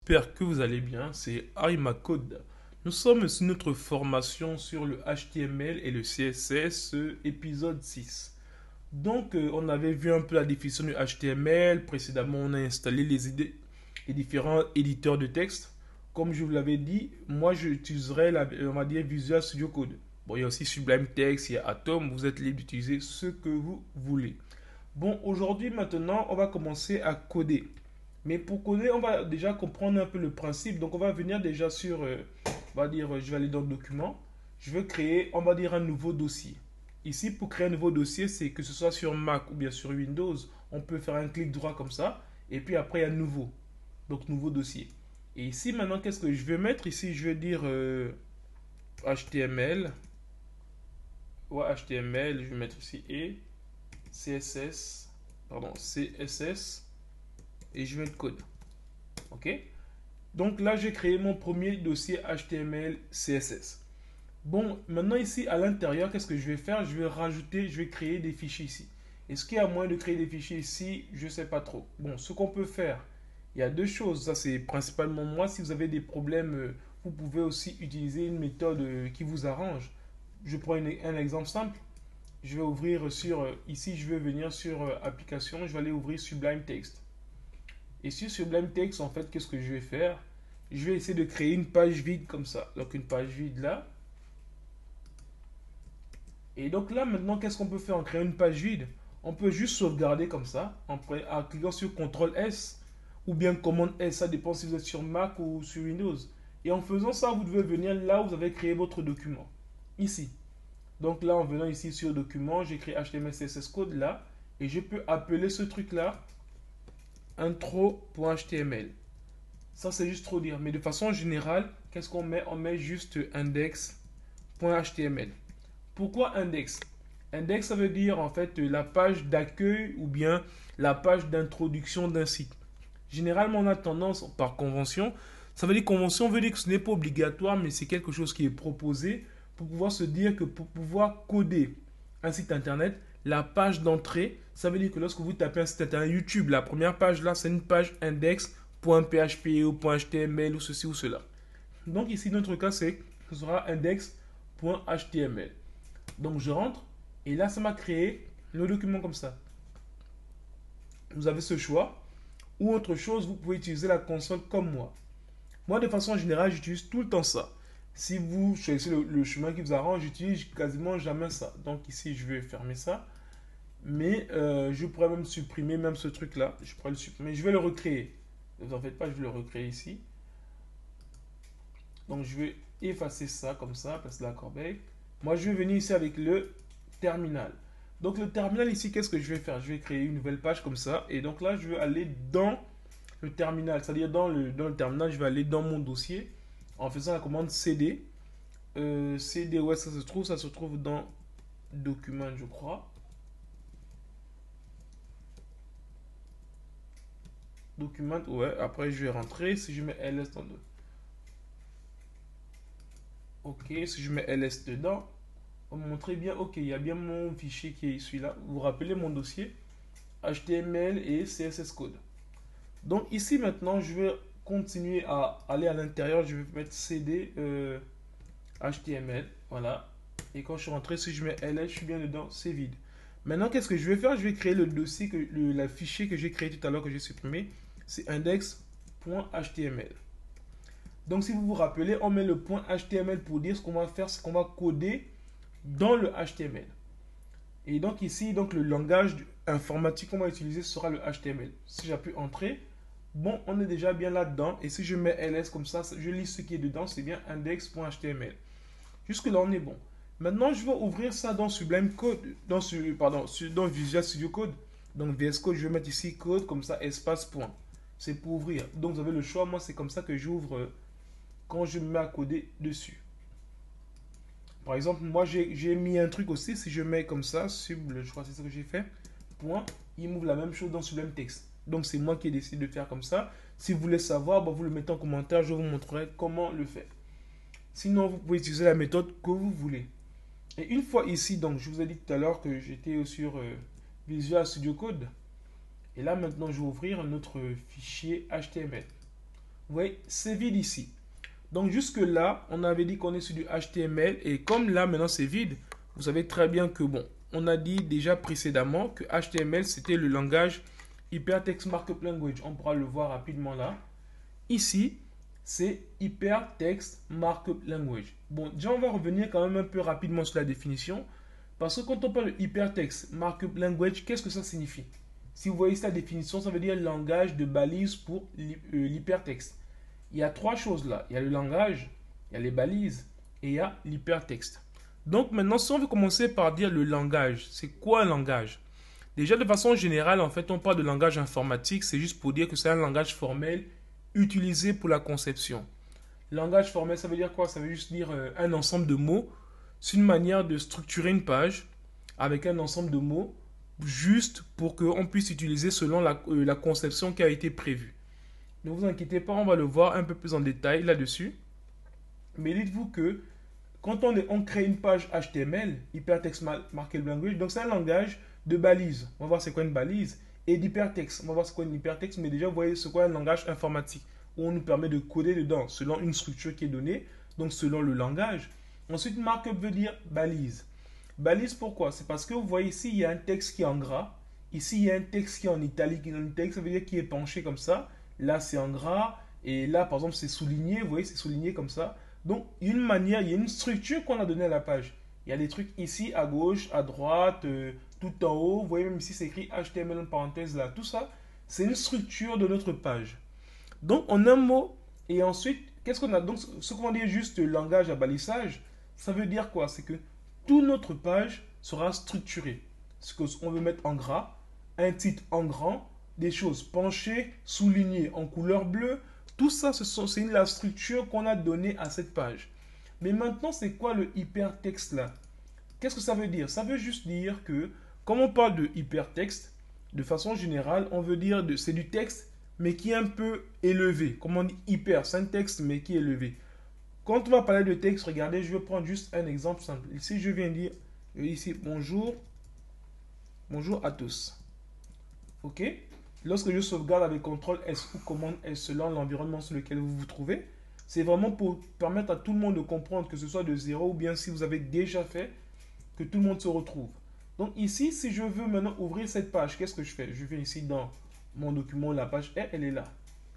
J'espère que vous allez bien, c'est Code. Nous sommes sur notre formation sur le HTML et le CSS, épisode 6. Donc, on avait vu un peu la définition du HTML. Précédemment, on a installé les différents éditeurs de texte. Comme je vous l'avais dit, moi, j'utiliserai, on va dire, Visual Studio Code. Bon, il y a aussi Sublime Text, il y a Atom. Vous êtes libre d'utiliser ce que vous voulez. Bon, aujourd'hui, maintenant, on va commencer à coder. Mais pour coder, on va déjà comprendre un peu le principe. Donc, on va venir déjà sur, on va dire, je vais aller dans le document. Je veux créer, on va dire, un nouveau dossier. Ici, pour créer un nouveau dossier, c'est que ce soit sur Mac ou bien sur Windows, on peut faire un clic droit comme ça. Et puis après, il y a nouveau. Donc, nouveau dossier. Et ici, maintenant, qu'est-ce que je vais mettre? Ici, je vais dire HTML. Ouais, HTML, je vais mettre ici et CSS. Pardon, CSS. Et je vais mettre code. OK? Donc là, j'ai créé mon premier dossier HTML CSS. Bon, maintenant ici, à l'intérieur, qu'est-ce que je vais faire? Je vais rajouter, je vais créer des fichiers ici. Est-ce qu'il y a moyen de créer des fichiers ici? Je ne sais pas trop. Bon, ce qu'on peut faire, il y a deux choses. Ça, c'est principalement moi. Si vous avez des problèmes, vous pouvez aussi utiliser une méthode qui vous arrange. Je prends un exemple simple. Je vais ouvrir sur, ici, je vais venir sur application. Je vais aller ouvrir Sublime Text. Et sur Sublime Text, en fait, qu'est-ce que je vais faire? Je vais essayer de créer une page vide comme ça. Donc une page vide là. Et donc là, maintenant, qu'est-ce qu'on peut faire en créant une page vide? On peut juste sauvegarder comme ça, en cliquant sur CTRL S ou bien commande S, ça dépend si vous êtes sur Mac ou sur Windows. Et en faisant ça, vous devez venir là où vous avez créé votre document. Ici. Donc là, en venant ici sur document, j'écris HTML CSS code là. Et je peux appeler ce truc là intro.html. Ça, c'est juste trop dire. Mais de façon générale, qu'est-ce qu'on met? On met juste index.html. Pourquoi index? Index, ça veut dire en fait la page d'accueil ou bien la page d'introduction d'un site. Généralement, on a tendance, par convention, ça veut dire convention veut dire que ce n'est pas obligatoire, mais c'est quelque chose qui est proposé pour pouvoir se dire que pour pouvoir coder un site internet, la page d'entrée, ça veut dire que lorsque vous tapez un site internet YouTube, la première page là, c'est une page index.php ou .html ou ceci ou cela. Donc ici, notre cas, c'est ce sera index.html. Donc je rentre et là, ça m'a créé le document comme ça. Vous avez ce choix. Ou autre chose, vous pouvez utiliser la console comme moi. Moi, de façon générale, j'utilise tout le temps ça. Si vous choisissez le chemin qui vous arrange, j'utilise quasiment jamais ça. Donc ici, je vais fermer ça. Mais je pourrais même supprimer même ce truc-là. Je pourrais le supprimer. Je vais le recréer. Ne vous en faites pas, je vais le recréer ici. Donc je vais effacer ça comme ça, place de la corbeille. Moi, je vais venir ici avec le terminal. Donc le terminal ici, qu'est-ce que je vais faire? Je vais créer une nouvelle page comme ça. Et donc là, je vais aller dans le terminal. C'est-à-dire dans le terminal, je vais aller dans mon dossier en faisant la commande CD. CD, ouais, ça se trouve dans document, je crois. Document, ouais. Après, je vais rentrer. Si je mets ls dans le... Ok, si je mets ls dedans, on me montrer bien, ok, il y a bien mon fichier qui est celui-là. Vous vous rappelez mon dossier HTML et CSS code. Donc ici maintenant, je vais continuer à aller à l'intérieur. Je vais mettre CD HTML. Voilà. Et quand je suis rentré, si je mets ls, je suis bien dedans, c'est vide. Maintenant, qu'est-ce que je vais faire? Je vais créer le dossier, la fichier que j'ai créé tout à l'heure, que j'ai supprimé. C'est index.html. Donc si vous vous rappelez, on met le point HTML pour dire ce qu'on va faire, c'est qu'on va coder dans le HTML. Et donc ici, donc le langage informatique qu'on va utiliser sera le HTML. Si j'appuie Entrée, bon, on est déjà bien là-dedans. Et si je mets ls comme ça, je lis ce qui est dedans, c'est bien index.html. Jusque-là, on est bon. Maintenant, je vais ouvrir ça dans Sublime Code, dans Visual Studio Code. Donc VS Code, je vais mettre ici code comme ça, espace point. C'est pour ouvrir. Donc vous avez le choix. Moi, c'est comme ça que j'ouvre quand je me mets à coder dessus. Par exemple, moi j'ai mis un truc aussi, si je mets comme ça, je crois que c'est ce que j'ai fait, point, il m'ouvre la même chose dans Sublime Text. Donc c'est moi qui ai décidé de faire comme ça. Si vous voulez savoir, bah, vous le mettez en commentaire, je vous montrerai comment le faire. Sinon, vous pouvez utiliser la méthode que vous voulez. Et une fois ici, donc je vous ai dit tout à l'heure que j'étais sur Visual Studio Code. Et là maintenant, je vais ouvrir un autre fichier HTML. Vous voyez, c'est vide ici. Donc jusque là, on avait dit qu'on est sur du HTML et comme là maintenant c'est vide, vous savez très bien que bon, on a dit déjà précédemment que HTML c'était le langage Hypertext Markup Language. On pourra le voir rapidement là. Ici, c'est Hypertext Markup Language. Bon, déjà on va revenir quand même un peu rapidement sur la définition parce que quand on parle de Hypertext Markup Language, qu'est-ce que ça signifie? Si vous voyez cette définition, ça veut dire langage de balise pour l'hypertexte. Il y a trois choses là. Il y a le langage, il y a les balises et il y a l'hypertexte. Donc maintenant, si on veut commencer par dire le langage, c'est quoi un langage? Déjà, de façon générale, en fait, on parle de langage informatique, c'est juste pour dire que c'est un langage formel utilisé pour la conception. Langage formel, ça veut dire quoi? Ça veut juste dire un ensemble de mots. C'est une manière de structurer une page avec un ensemble de mots juste pour qu'on puisse utiliser selon la conception qui a été prévue. Ne vous inquiétez pas, on va le voir un peu plus en détail là-dessus. Mais dites-vous que quand on crée une page HTML, Hypertext Markup Language, donc c'est un langage de balise. On va voir c'est quoi une balise. Et d'hypertexte. On va voir c'est quoi une hypertexte. Mais déjà, vous voyez c'est quoi un langage informatique. Où on nous permet de coder dedans selon une structure qui est donnée. Donc selon le langage. Ensuite, markup veut dire balise. Balise pourquoi? C'est parce que vous voyez ici, il y a un texte qui est en gras. Ici, il y a un texte qui est en italique. En italique, ça veut dire qu'il est penché comme ça. Là, c'est en gras. Et là, par exemple, c'est souligné. Vous voyez, c'est souligné comme ça. Donc, il y a une manière, il y a une structure qu'on a donnée à la page. Il y a des trucs ici, à gauche, à droite, tout en haut. Vous voyez, même ici, c'est écrit HTML en parenthèse là. Tout ça, c'est une structure de notre page. Donc, en un mot, et ensuite, qu'est-ce qu'on a? Donc, ce qu'on dit juste langage à balisage, ça veut dire quoi? C'est que toute notre page sera structurée. Ce qu'on veut mettre en gras, un titre en grand, des choses penchées, soulignées en couleur bleue. Tout ça, c'est la structure qu'on a donnée à cette page. Mais maintenant, c'est quoi le hypertexte là? Qu'est-ce que ça veut dire? Ça veut juste dire que, quand on parle de hypertexte, de façon générale, on veut dire que c'est du texte, mais qui est un peu élevé. Comme on dit hyper, c'est un texte, mais qui est élevé. Quand on va parler de texte, regardez, je vais prendre juste un exemple simple. Ici, je viens dire, ici, bonjour, bonjour à tous. OK? Lorsque je sauvegarde avec CTRL S ou commande S selon l'environnement sur lequel vous vous trouvez, c'est vraiment pour permettre à tout le monde de comprendre que ce soit de zéro ou bien si vous avez déjà fait, que tout le monde se retrouve. Donc ici, si je veux maintenant ouvrir cette page, qu'est-ce que je fais? Je viens ici dans mon document, la page est, elle est là.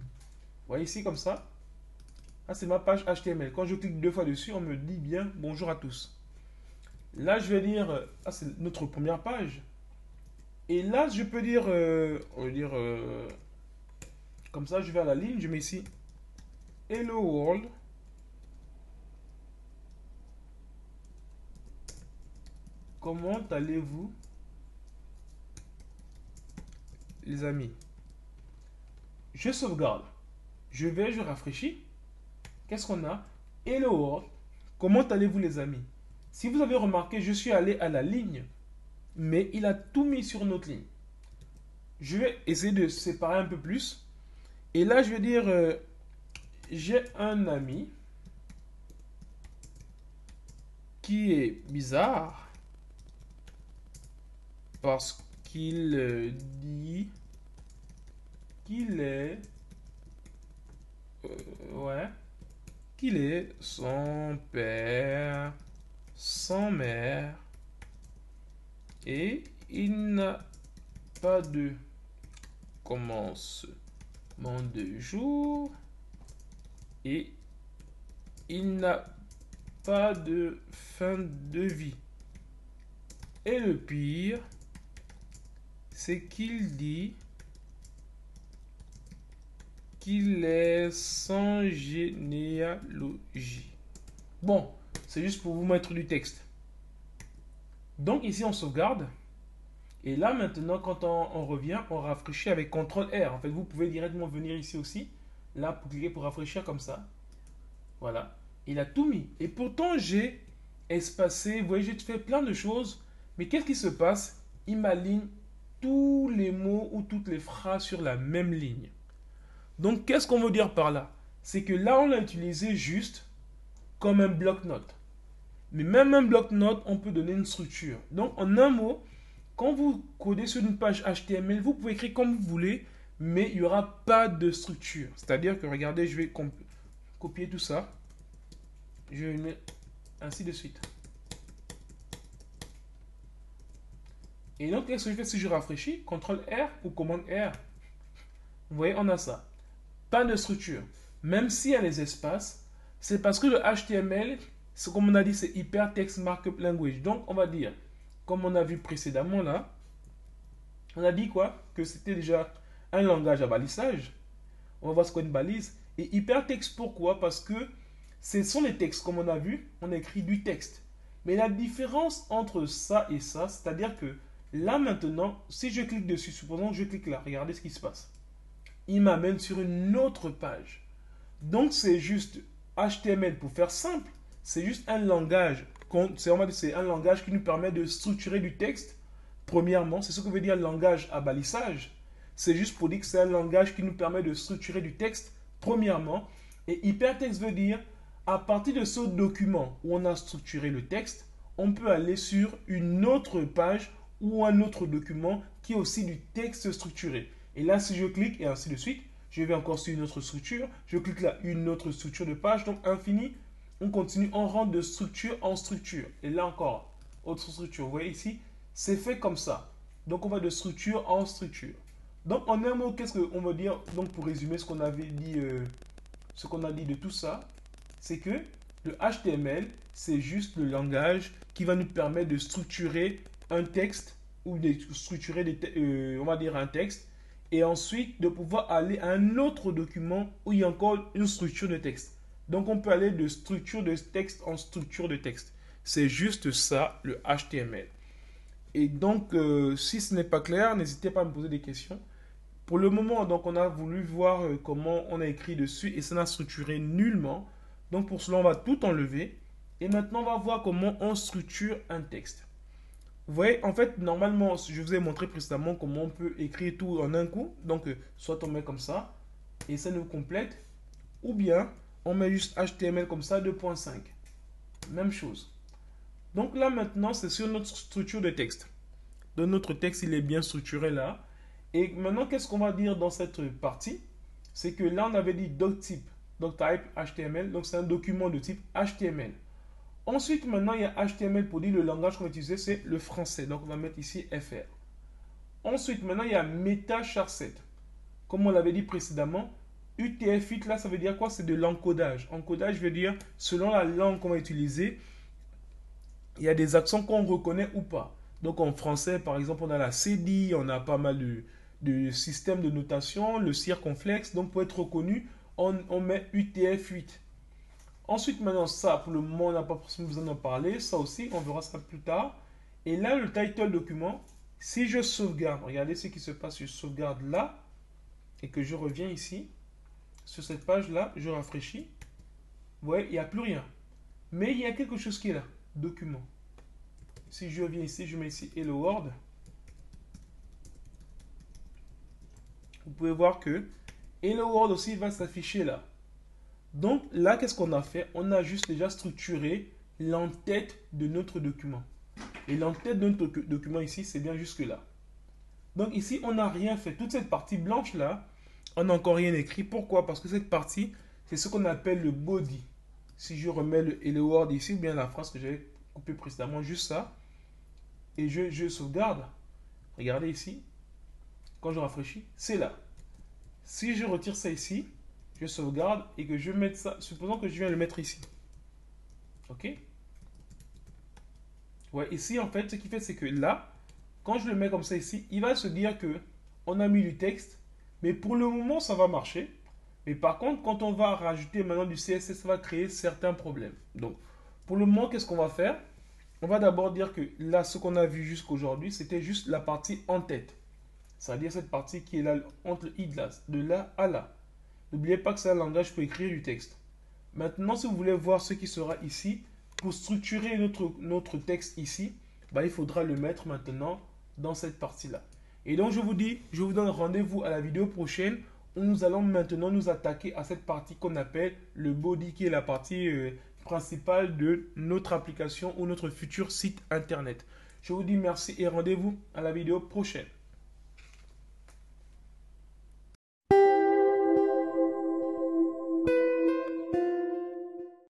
Vous voyez ici comme ça? Ah, c'est ma page HTML. Quand je clique deux fois dessus, on me dit bien bonjour à tous. Là, je vais dire, ah, c'est notre première page. Et là, je peux dire, comme ça, je vais à la ligne, je mets ici Hello World. Comment allez-vous, les amis? Je sauvegarde. Je rafraîchis. Qu'est-ce qu'on a? Hello World. Comment allez-vous, les amis? Si vous avez remarqué, je suis allé à la ligne, mais il a tout mis sur notre ligne. Je vais essayer de séparer un peu plus. Et là, je vais dire, j'ai un ami qui est bizarre parce qu'il dit qu'il est, ouais, qu'il est son père, sans mère, et il n'a pas de commencement de jour et il n'a pas de fin de vie. Et le pire, c'est qu'il dit qu'il est sans généalogie. Bon, c'est juste pour vous mettre du texte. Donc ici, on sauvegarde. Et là, maintenant, quand on revient, on rafraîchit avec CTRL-R. En fait, vous pouvez directement venir ici aussi. Là, pour cliquer pour rafraîchir comme ça. Voilà. Il a tout mis. Et pourtant, j'ai espacé. Vous voyez, j'ai fait plein de choses. Mais qu'est-ce qui se passe? Il m'aligne tous les mots ou toutes les phrases sur la même ligne. Donc, qu'est-ce qu'on veut dire par là? C'est que là, on l'a utilisé juste comme un bloc-notes. Mais même un bloc-notes, on peut donner une structure. Donc, en un mot, quand vous codez sur une page HTML, vous pouvez écrire comme vous voulez, mais il n'y aura pas de structure. C'est-à-dire que, regardez, je vais copier tout ça. Je vais le mettre ainsi de suite. Et donc, qu'est-ce que je fais si je rafraîchis? CTRL R ou commande R. Vous voyez, on a ça. Pas de structure. Même s'il y a les espaces, c'est parce que le HTML, comme on a dit, c'est Hypertext Markup Language. Donc, on va dire, comme on a vu précédemment là, on a dit quoi? Que c'était déjà un langage à balisage. On va voir ce qu'est une balise. Et hypertexte, pourquoi? Parce que ce sont les textes, comme on a vu, on écrit du texte. Mais la différence entre ça et ça, c'est-à-dire que là maintenant, si je clique dessus, supposons que je clique là, regardez ce qui se passe. Il m'amène sur une autre page. Donc c'est juste HTML pour faire simple. C'est juste un langage. C'est un langage qui nous permet de structurer du texte. Premièrement, c'est ce que veut dire langage à balisage. C'est juste pour dire que c'est un langage qui nous permet de structurer du texte, premièrement. Et hypertexte veut dire, à partir de ce document où on a structuré le texte, on peut aller sur une autre page ou un autre document qui est aussi du texte structuré. Et là, si je clique, et ainsi de suite, je vais encore sur une autre structure, je clique là, une autre structure de page, donc infini, on continue, on rentre de structure en structure. Et là encore, autre structure. Vous voyez ici, c'est fait comme ça. Donc on va de structure en structure. Donc en un mot, qu'est-ce qu'on va dire? Donc pour résumer ce qu'on avait dit, ce qu'on a dit de tout ça, c'est que le HTML, c'est juste le langage qui va nous permettre de structurer un texte ou de structurer on va dire un texte et ensuite de pouvoir aller à un autre document où il y a encore une structure de texte. Donc on peut aller de structure de texte en structure de texte. C'est juste ça le HTML. Et donc si ce n'est pas clair, n'hésitez pas à me poser des questions. Pour le moment, donc, on a voulu voir comment on a écrit dessus et ça n'a structuré nullement. Donc pour cela, on va tout enlever. Et maintenant, on va voir comment on structure un texte. Vous voyez, en fait, normalement, je vous ai montré précédemment comment on peut écrire tout en un coup. Donc, soit on met comme ça et ça nous complète. Ou bien, on met juste HTML comme ça, 2.5. Même chose. Donc là, maintenant, c'est sur notre structure de texte. Donc notre texte, il est bien structuré là. Et maintenant, qu'est-ce qu'on va dire dans cette partie? C'est que là, on avait dit doctype, doctype HTML. Donc, c'est un document de type HTML. Ensuite, maintenant, il y a HTML pour dire le langage qu'on va utiliser, c'est le français. Donc, on va mettre ici FR. Ensuite, maintenant, il y a MetaCharset. Comme on l'avait dit précédemment, UTF-8, là, ça veut dire quoi? C'est de l'encodage. Encodage veut dire, selon la langue qu'on va utiliser, il y a des accents qu'on reconnaît ou pas. Donc, en français, par exemple, on a la cédille, on a pas mal de systèmes de notation, le circonflexe. Donc, pour être reconnu, on met UTF-8. Ensuite, maintenant, ça, pour le moment, on n'a pas forcément besoin d'en parler. Ça aussi, on verra ça plus tard. Et là, le title document, si je sauvegarde, regardez ce qui se passe, je sauvegarde là, et que je reviens ici, sur cette page-là, je rafraîchis. Vous voyez, il n'y a plus rien. Mais il y a quelque chose qui est là, document. Si je reviens ici, je mets ici Hello World. Vous pouvez voir que Hello World aussi va s'afficher là. Donc là, qu'est-ce qu'on a fait? On a juste déjà structuré l'entête de notre document. Et l'entête de notre document ici, c'est bien jusque là. Donc ici, on n'a rien fait. Toute cette partie blanche là, on n'a encore rien écrit. Pourquoi? Parce que cette partie, c'est ce qu'on appelle le body. Si je remets le Hello World ici, ou bien la phrase que j'avais coupée précédemment, juste ça, et je sauvegarde, regardez ici, quand je rafraîchis, c'est là. Si je retire ça ici, je sauvegarde et que je mette ça, supposons que je viens le mettre ici. Ok? Ouais, ici en fait, ce qui fait, c'est que là, quand je le mets comme ça ici, il va se dire que on a mis du texte, mais pour le moment, ça va marcher. Mais par contre, quand on va rajouter maintenant du CSS, ça va créer certains problèmes. Donc, pour le moment, qu'est-ce qu'on va faire? On va d'abord dire que là, ce qu'on a vu jusqu'aujourd'hui, c'était juste la partie en tête. C'est-à-dire cette partie qui est là, entre le i de là à là. N'oubliez pas que c'est un langage pour écrire du texte. Maintenant, si vous voulez voir ce qui sera ici, pour structurer notre texte ici, bah, il faudra le mettre maintenant dans cette partie-là. Et donc, je vous dis, je vous donne rendez-vous à la vidéo prochaine où nous allons maintenant nous attaquer à cette partie qu'on appelle le body, qui est la partie principale de notre application ou notre futur site internet. Je vous dis merci et rendez-vous à la vidéo prochaine.